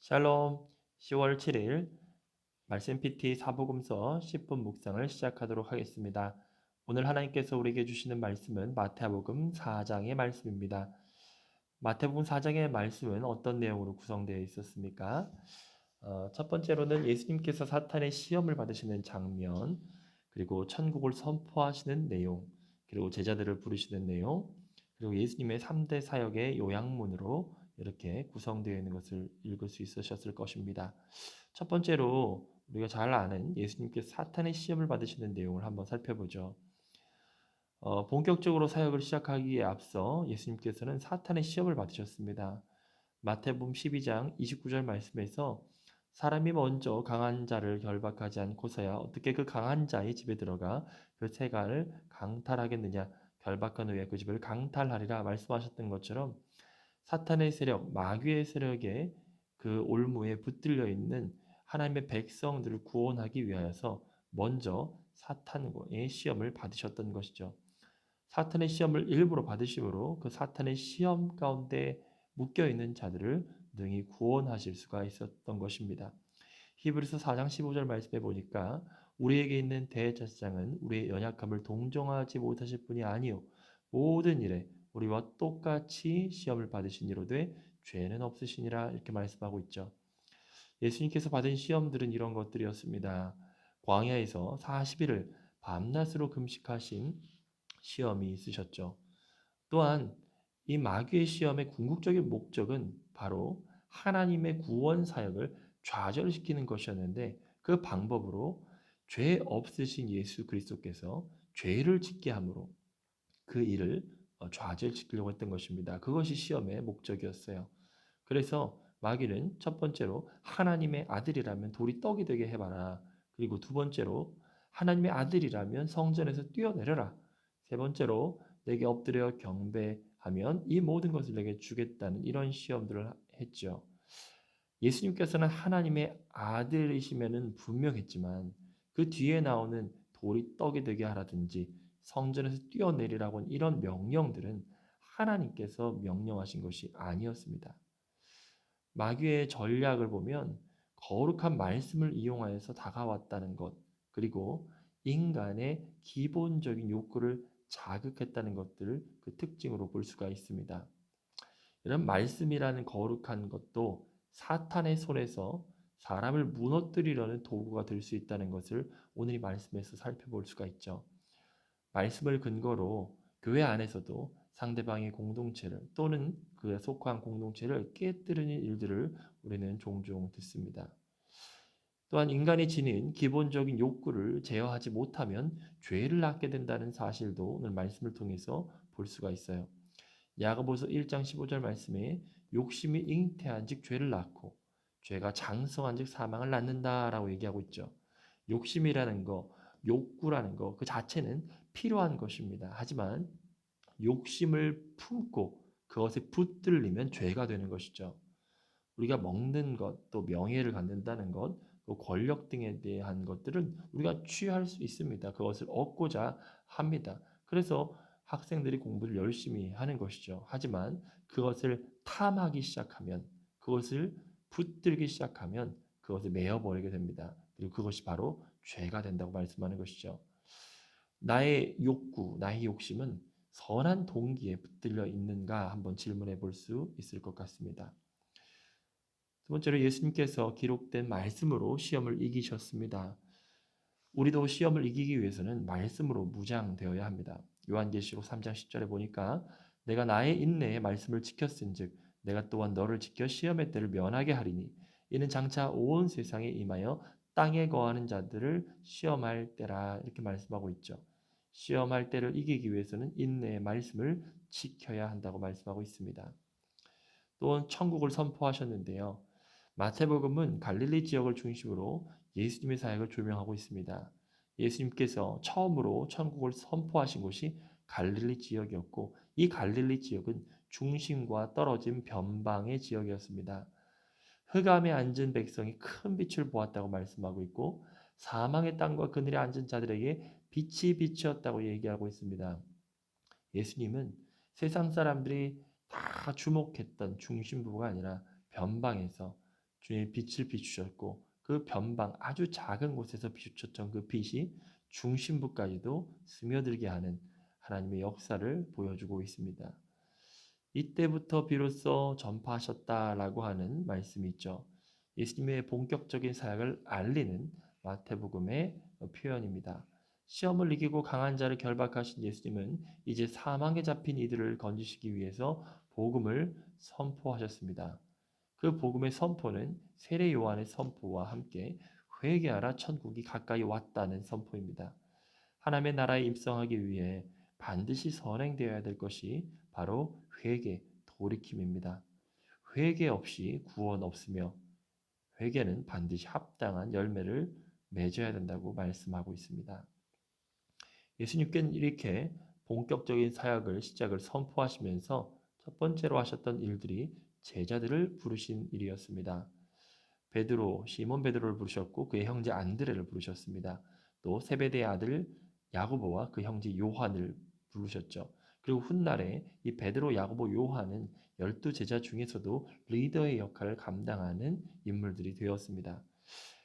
샬롬. 10월 7일 말씀 PT 사복음서 10분 묵상을 시작하도록 하겠습니다. 오늘 하나님께서 우리에게 주시는 말씀은 마태복음 4장의 말씀입니다. 마태복음 4장의 말씀은 어떤 내용으로 구성되어 있었습니까? 첫 번째로는 예수님께서 사탄의 시험을 받으시는 장면, 그리고 천국을 선포하시는 내용, 그리고 제자들을 부르시는 내용, 그리고 예수님의 3대 사역의 요약문으로 이렇게 구성되어 있는 것을 읽을 수 있으셨을 것입니다. 첫 번째로 우리가 잘 아는 예수님께서 사탄의 시험을 받으시는 내용을 한번 살펴보죠. 본격적으로 사역을 시작하기에 앞서 예수님께서는 사탄의 시험을 받으셨습니다. 마태복음 12장 29절 말씀에서 사람이 먼저 강한 자를 결박하지 않고서야 어떻게 그 강한 자의 집에 들어가 그 세간을 강탈하겠느냐, 결박한 후에 그 집을 강탈하리라 말씀하셨던 것처럼 사탄의 세력, 마귀의 세력에 그 올무에 붙들려 있는 하나님의 백성들을 구원하기 위하여서 먼저 사탄의 시험을 받으셨던 것이죠. 사탄의 시험을 일부러 받으심으로 그 사탄의 시험 가운데 묶여 있는 자들을 능히 구원하실 수가 있었던 것입니다. 히브리서 4장 15절 말씀해 보니까 우리에게 있는 대제사장은 우리의 연약함을 동정하지 못하실 분이 아니요 모든 일에 우리와 똑같이 시험을 받으신 이로되 죄는 없으시니라 이렇게 말씀하고 있죠. 예수님께서 받은 시험들은 이런 것들이었습니다. 광야에서 40일을 밤낮으로 금식하신 시험이 있으셨죠. 또한 이 마귀의 시험의 궁극적인 목적은 바로 하나님의 구원 사역을 좌절시키는 것이었는데 그 방법으로 죄 없으신 예수 그리스도께서 죄를 짓게 함으로 그 일을 좌절시키려고 했던 것입니다. 그것이 시험의 목적이었어요. 그래서 마귀는 첫 번째로 하나님의 아들이라면 돌이 떡이 되게 해봐라. 그리고 두 번째로 하나님의 아들이라면 성전에서 뛰어내려라. 세 번째로 내게 엎드려 경배하면 이 모든 것을 내게 주겠다는 이런 시험들을 했죠. 예수님께서는 하나님의 아들이시면은 분명했지만 그 뒤에 나오는 돌이 떡이 되게 하라든지 성전에서 뛰어내리라고 하는 이런 명령들은 하나님께서 명령하신 것이 아니었습니다. 마귀의 전략을 보면 거룩한 말씀을 이용하여서 다가왔다는 것, 그리고 인간의 기본적인 욕구를 자극했다는 것들을 그 특징으로 볼 수가 있습니다. 이런 말씀이라는 거룩한 것도 사탄의 손에서 사람을 무너뜨리려는 도구가 될 수 있다는 것을 오늘 이 말씀에서 살펴볼 수가 있죠. 말씀을 근거로 교회 안에서도 상대방의 공동체를 또는 그에 속한 공동체를 깨뜨리는 일들을 우리는 종종 듣습니다. 또한 인간이 지닌 기본적인 욕구를 제어하지 못하면 죄를 낳게 된다는 사실도 오늘 말씀을 통해서 볼 수가 있어요. 야고보서 1장 15절 말씀에 욕심이 잉태한즉 죄를 낳고 죄가 장성한즉 사망을 낳는다라고 얘기하고 있죠. 욕심이라는 거, 욕구라는 거 그 자체는 필요한 것입니다. 하지만 욕심을 품고 그것에 붙들리면 죄가 되는 것이죠. 우리가 먹는 것, 또 명예를 갖는다는 것, 또 권력 등에 대한 것들은 우리가 취할 수 있습니다. 그것을 얻고자 합니다. 그래서 학생들이 공부를 열심히 하는 것이죠. 하지만 그것을 탐하기 시작하면, 그것을 붙들기 시작하면 그것을 메어버리게 됩니다. 그리고 그것이 바로 죄가 된다고 말씀하는 것이죠. 나의 욕구, 나의 욕심은 선한 동기에 붙들려 있는가 한번 질문해 볼 수 있을 것 같습니다. 두 번째로 예수님께서 기록된 말씀으로 시험을 이기셨습니다. 우리도 시험을 이기기 위해서는 말씀으로 무장되어야 합니다. 요한계시록 3장 10절에 보니까 내가 나의 인내의 말씀을 지켰은즉 내가 또한 너를 지켜 시험의 때를 면하게 하리니 이는 장차 온 세상에 임하여 땅에 거하는 자들을 시험할 때라 이렇게 말씀하고 있죠. 시험할 때를 이기기 위해서는 인내의 말씀을 지켜야 한다고 말씀하고 있습니다. 또 천국을 선포하셨는데요. 마태복음은 갈릴리 지역을 중심으로 예수님의 사역을 조명하고 있습니다. 예수님께서 처음으로 천국을 선포하신 곳이 갈릴리 지역이었고 이 갈릴리 지역은 중심과 떨어진 변방의 지역이었습니다. 흑암에 앉은 백성이 큰 빛을 보았다고 말씀하고 있고 사망의 땅과 그늘에 앉은 자들에게 빛이 비치었다고 얘기하고 있습니다. 예수님은 세상 사람들이 다 주목했던 중심부가 아니라 변방에서 주님의 빛을 비추셨고 그 변방 아주 작은 곳에서 비추셨던 그 빛이 중심부까지도 스며들게 하는 하나님의 역사를 보여주고 있습니다. 이때부터 비로소 전파하셨다라고 하는 말씀이 있죠. 예수님의 본격적인 사역을 알리는 마태복음의 표현입니다. 시험을 이기고 강한 자를 결박하신 예수님은 이제 사망에 잡힌 이들을 건지시기 위해서 복음을 선포하셨습니다. 그 복음의 선포는 세례 요한의 선포와 함께 회개하라 천국이 가까이 왔다는 선포입니다. 하나님의 나라에 입성하기 위해 반드시 선행되어야 될 것이 바로 회개, 돌이킴입니다. 회개 없이 구원 없으며 회개는 반드시 합당한 열매를 맺어야 된다고 말씀하고 있습니다. 예수님께는 이렇게 본격적인 사역을 시작을 선포하시면서 첫 번째로 하셨던 일들이 제자들을 부르신 일이었습니다. 베드로, 시몬 베드로를 부르셨고 그의 형제 안드레를 부르셨습니다. 또 세베대의 아들 야고보와 그 형제 요한을 부르셨죠. 그리고 훗날에 이 베드로, 야고보, 요한은 12제자 중에서도 리더의 역할을 감당하는 인물들이 되었습니다.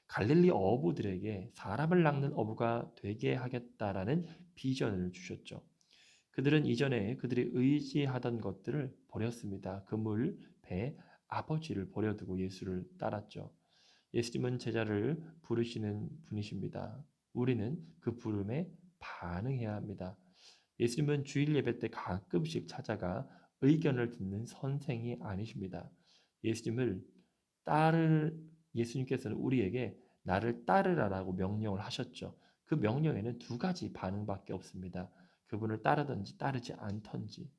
갈릴리 어부들에게 사람을 낚는 어부가 되게 하겠다라는 비전을 주셨죠. 그들은 이전에 그들이 의지하던 것들을 버렸습니다. 그물, 배, 아버지를 버려두고 예수를 따랐죠. 예수님은 제자를 부르시는 분이십니다. 우리는 그 부름에 반응해야 합니다. 예수님은 주일 예배 때 가끔씩 찾아가 의견을 듣는 선생이 아니십니다. 예수님을 따를 예수님께서는 우리에게 나를 따르라라고 명령을 하셨죠. 그 명령에는 두 가지 반응밖에 없습니다. 그분을 따르든지 따르지 않던지.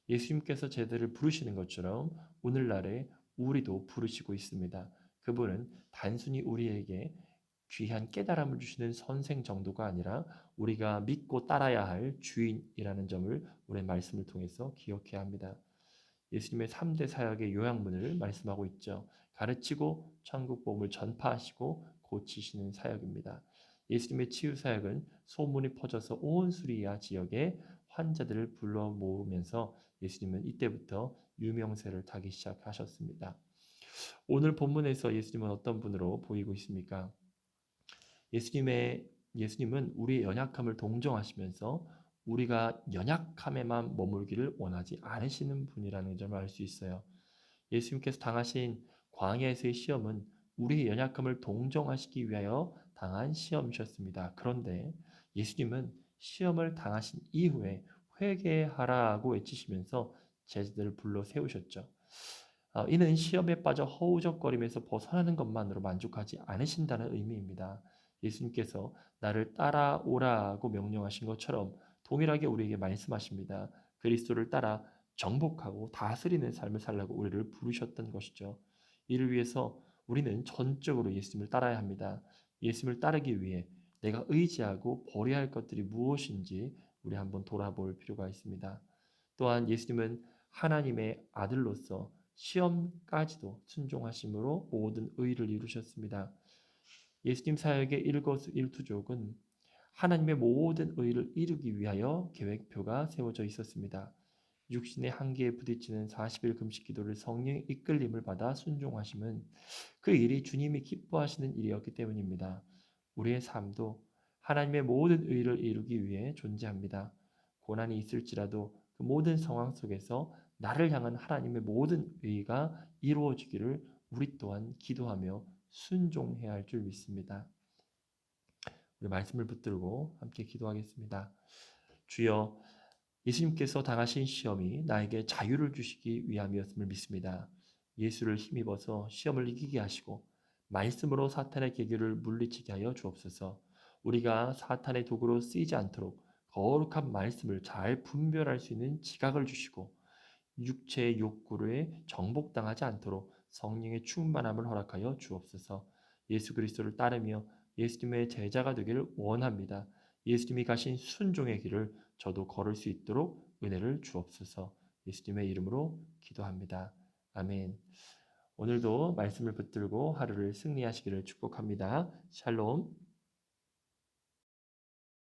예수님께서 제자들을 부르시는 것처럼 오늘날에 우리도 부르시고 있습니다. 그분은 단순히 우리에게 귀한 깨달음을 주시는 선생 정도가 아니라 우리가 믿고 따라야 할 주인이라는 점을 우리의 말씀을 통해서 기억해야 합니다. 예수님의 3대 사역의 요약문을 말씀하고 있죠. 가르치고 천국 복음을 전파하시고 고치시는 사역입니다. 예수님의 치유 사역은 소문이 퍼져서 온 수리아 지역에 환자들을 불러 모으면서 예수님은 이때부터 유명세를 타기 시작하셨습니다. 오늘 본문에서 예수님은 어떤 분으로 보이고 있습니까? 예수님은 우리의 연약함을 동정하시면서 우리가 연약함에만 머물기를 원하지 않으시는 분이라는 점을 알 수 있어요. 예수님께서 당하신 광야에서의 시험은 우리의 연약함을 동정하시기 위하여 당한 시험이셨습니다. 그런데 예수님은 시험을 당하신 이후에 회개하라고 외치시면서 제자들을 불러 세우셨죠. 이는 시험에 빠져 허우적거림에서 벗어나는 것만으로 만족하지 않으신다는 의미입니다. 예수님께서 나를 따라오라고 명령하신 것처럼 동일하게 우리에게 말씀하십니다. 그리스도를 따라 정복하고 다스리는 삶을 살라고 우리를 부르셨던 것이죠. 이를 위해서 우리는 전적으로 예수님을 따라야 합니다. 예수님을 따르기 위해 내가 의지하고 버려야 할 것들이 무엇인지 우리 한번 돌아볼 필요가 있습니다. 또한 예수님은 하나님의 아들로서 시험까지도 순종하심으로 모든 의를 이루셨습니다. 예수님 사역의 일거수일투족은 하나님의 모든 의를 이루기 위하여 계획표가 세워져 있었습니다. 육신의 한계에 부딪히는 40일 금식 기도를 성령의 이끌림을 받아 순종하심은 그 일이 주님이 기뻐하시는 일이었기 때문입니다. 우리의 삶도 하나님의 모든 의를 이루기 위해 존재합니다. 고난이 있을지라도 그 모든 상황 속에서 나를 향한 하나님의 모든 의가 이루어지기를 우리 또한 기도하며 순종해야 할 줄 믿습니다. 우리 말씀을 붙들고 함께 기도하겠습니다. 주여, 예수님께서 당하신 시험이 나에게 자유를 주시기 위함이었음을 믿습니다. 예수를 힘입어서 시험을 이기게 하시고 말씀으로 사탄의 계교를 물리치게 하여 주옵소서. 우리가 사탄의 도구로 쓰이지 않도록 거룩한 말씀을 잘 분별할 수 있는 지각을 주시고 육체의 욕구에 정복당하지 않도록 성령의 충만함을 허락하여 주옵소서. 예수 그리스도를 따르며 예수님의 제자가 되기를 원합니다. 예수님이 가신 순종의 길을 저도 걸을 수 있도록 은혜를 주옵소서. 예수님의 이름으로 기도합니다. 아멘. 오늘도 말씀을 붙들고 하루를 승리하시기를 축복합니다. 샬롬.